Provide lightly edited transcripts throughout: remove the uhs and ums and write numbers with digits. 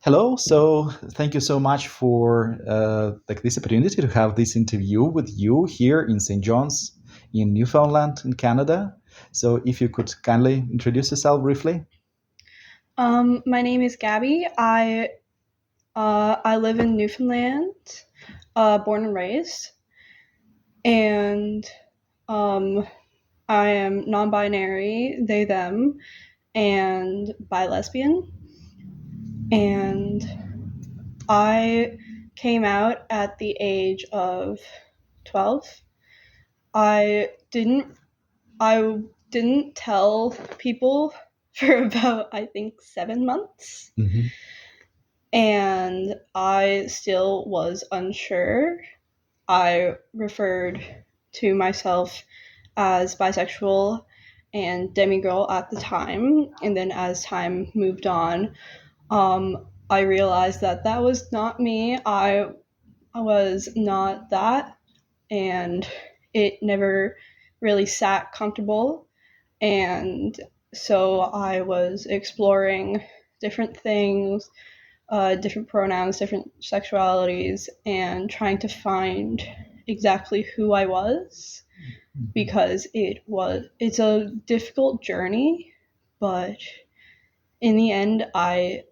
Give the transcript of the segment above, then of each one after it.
Hello. So thank you so much for this opportunity to have this interview with you here in St. John's in Newfoundland in Canada. So if you could kindly introduce yourself briefly. My name is Gabby. I live in Newfoundland, born and raised, and um, I am non-binary, they them, and bi lesbian. And I came out at the age of 12. I didn't I didn't tell people for about I think 7 months. Mm-hmm. And I still was unsure. I referred to myself as bisexual and demigirl at the time, and then as time moved on, I realized that that was not me. I was not that, and it never really sat comfortable. And so I was exploring different things, different pronouns, different sexualities, and trying to find exactly who I was, because it's a difficult journey, but in the end I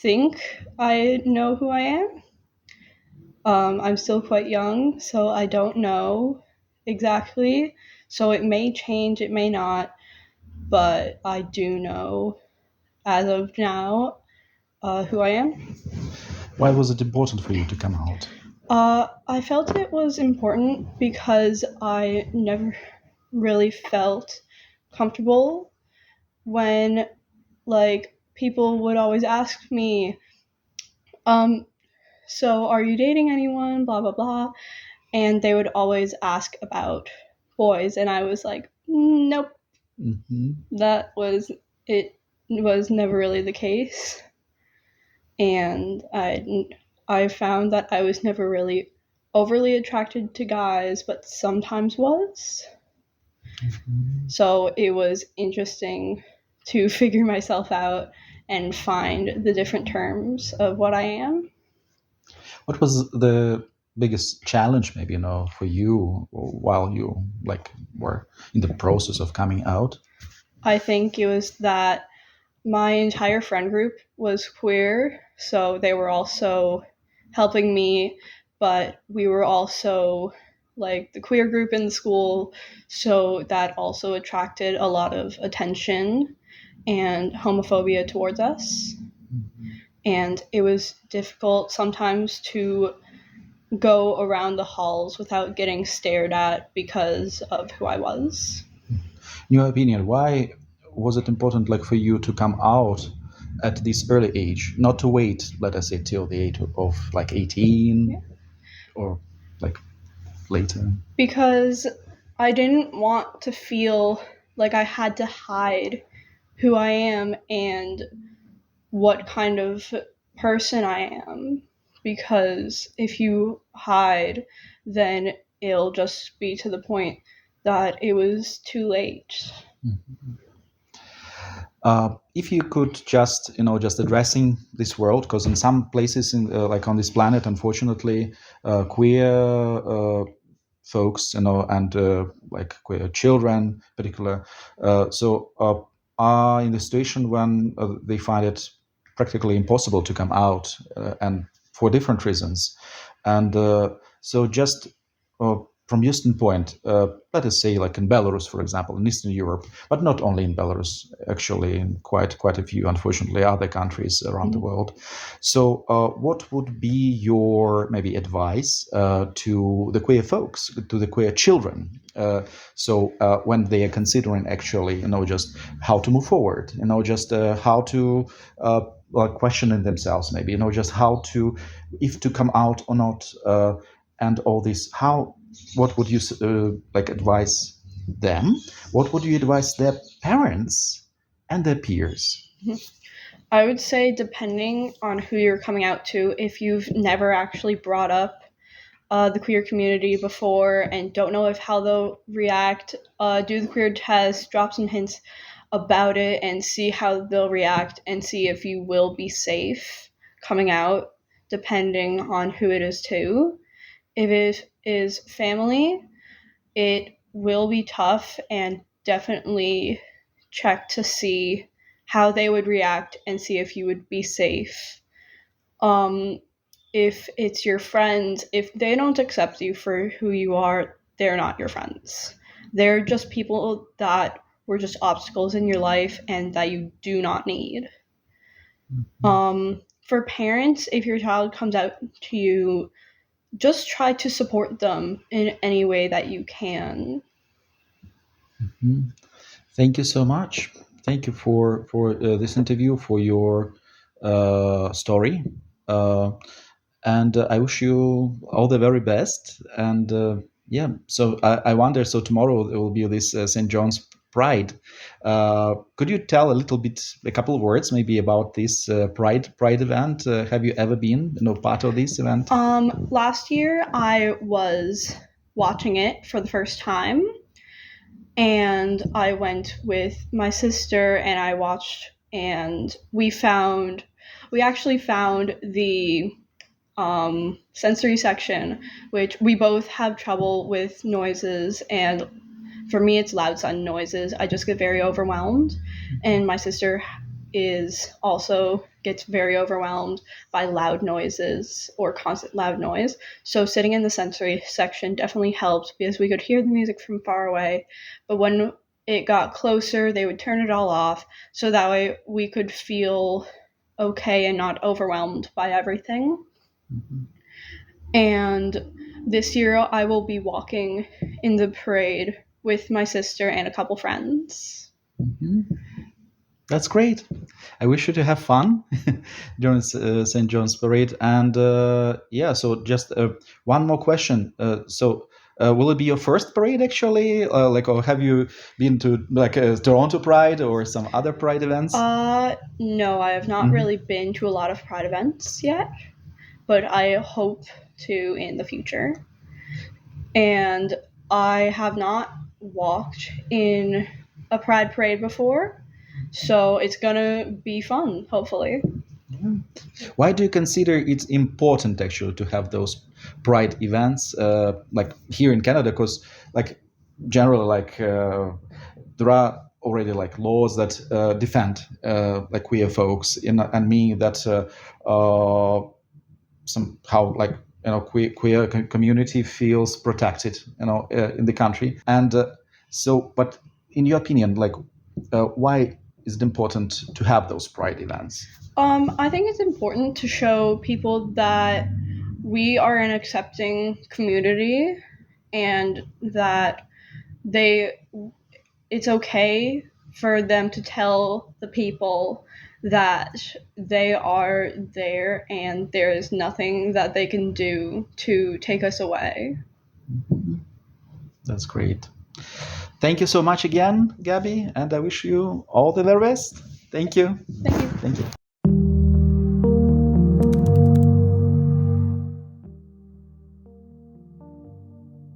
think I know who I am. I'm still quite young, so I don't know exactly. So it may change, it may not, but I do know as of now who I am. Why was it important for you to come out? I felt it was important because I never really felt comfortable when, like, people would always ask me, um, so are you dating anyone? Blah, blah, blah. And they would always ask about boys. And I was like, nope, Mm-hmm. it was never really the case. And I found that I was never really overly attracted to guys, but sometimes was. Mm-hmm. So it was interesting to figure myself out and find the different terms of what I am. What was the biggest challenge, maybe, for you while you were in the process of coming out? I think it was that my entire friend group was queer, so they were also helping me, but we were also like the queer group in the school, so that also attracted a lot of attention and homophobia towards us. And it was difficult sometimes to go around the halls without getting stared at because of who I was. In your opinion, why was it important, for you to come out at this early age, not to wait, let us say, till the age of 18 or like later? Because I didn't want to feel like I had to hide who I am and what kind of person I am. Because if you hide, then it'll just be to the point that it was too late. If you could just addressing this world, because in some places, on this planet, unfortunately, queer folks, and queer children, in particular, are in the situation when they find it practically impossible to come out, and for different reasons, and so just uh, from your standpoint, let us say, like in Belarus, for example, in Eastern Europe, but not only in Belarus, actually, in quite a few, unfortunately, other countries around the world. So, what would be your maybe advice to the queer folks, to the queer children? When they are considering, actually, just how to move forward, just how to questioning themselves, maybe, just how to, if to come out or not, and all this, how, what would you advise them? What would you advise their parents and their peers? I would say, depending on who you're coming out to, if you've never actually brought up the queer community before and don't know if how they'll react, do the queer test, drop some hints about it, and see how they'll react, and see if you will be safe. coming out, depending on who it is too. If it is family, it will be tough, and definitely check to see how they would react and see if you would be safe. If it's your friends, if they don't accept you for who you are, they're not your friends. They're just people that were just obstacles in your life and that you do not need. For parents, if your child comes out to you, just try to support them in any way that you can. Mhm. Thank you so much. Thank you for this interview, for your story, and I wish you all the very best. And yeah, so I wonder. So tomorrow there will be this St. John's Pride. Could you tell a little bit, a couple of words, maybe about this Pride event? Have you ever been, part of this event? Last year I was watching it for the first time, and I went with my sister and I watched, and we actually found the sensory section, which we both have trouble with noises, and for me it's loud sudden noises. I just get very overwhelmed, and my sister is also gets very overwhelmed by loud noises or constant loud noise. So sitting in the sensory section definitely helped because we could hear the music from far away, but when it got closer they would turn it all off so that way we could feel okay and not overwhelmed by everything. Mhm. And this year I will be walking in the parade with my sister and a couple friends. Mhm. That's great. I wish you to have fun during St. John's Parade. And yeah, so just one more question. Will it be your first parade actually? Or have you been to like Toronto Pride or some other Pride events? No, I have not Mhm. really been to a lot of Pride events yet, but I hope to in the future. And I have not walked in a Pride parade before, so it's gonna be fun, hopefully. Yeah. Why do you consider it important actually to have those Pride events like here in Canada? Because like generally there are already like laws that defend like queer folks and me that somehow like queer community feels protected in the country and so but in your opinion like why is it important to have those Pride events? I think it's important to show people that we are an accepting community and that they it's okay for them to tell the people that they are there and there is nothing that they can do to take us away. Mhm. That's great. Thank you so much again, Gabby, and I wish you all the very best. Thank you. Thank you. Thank you.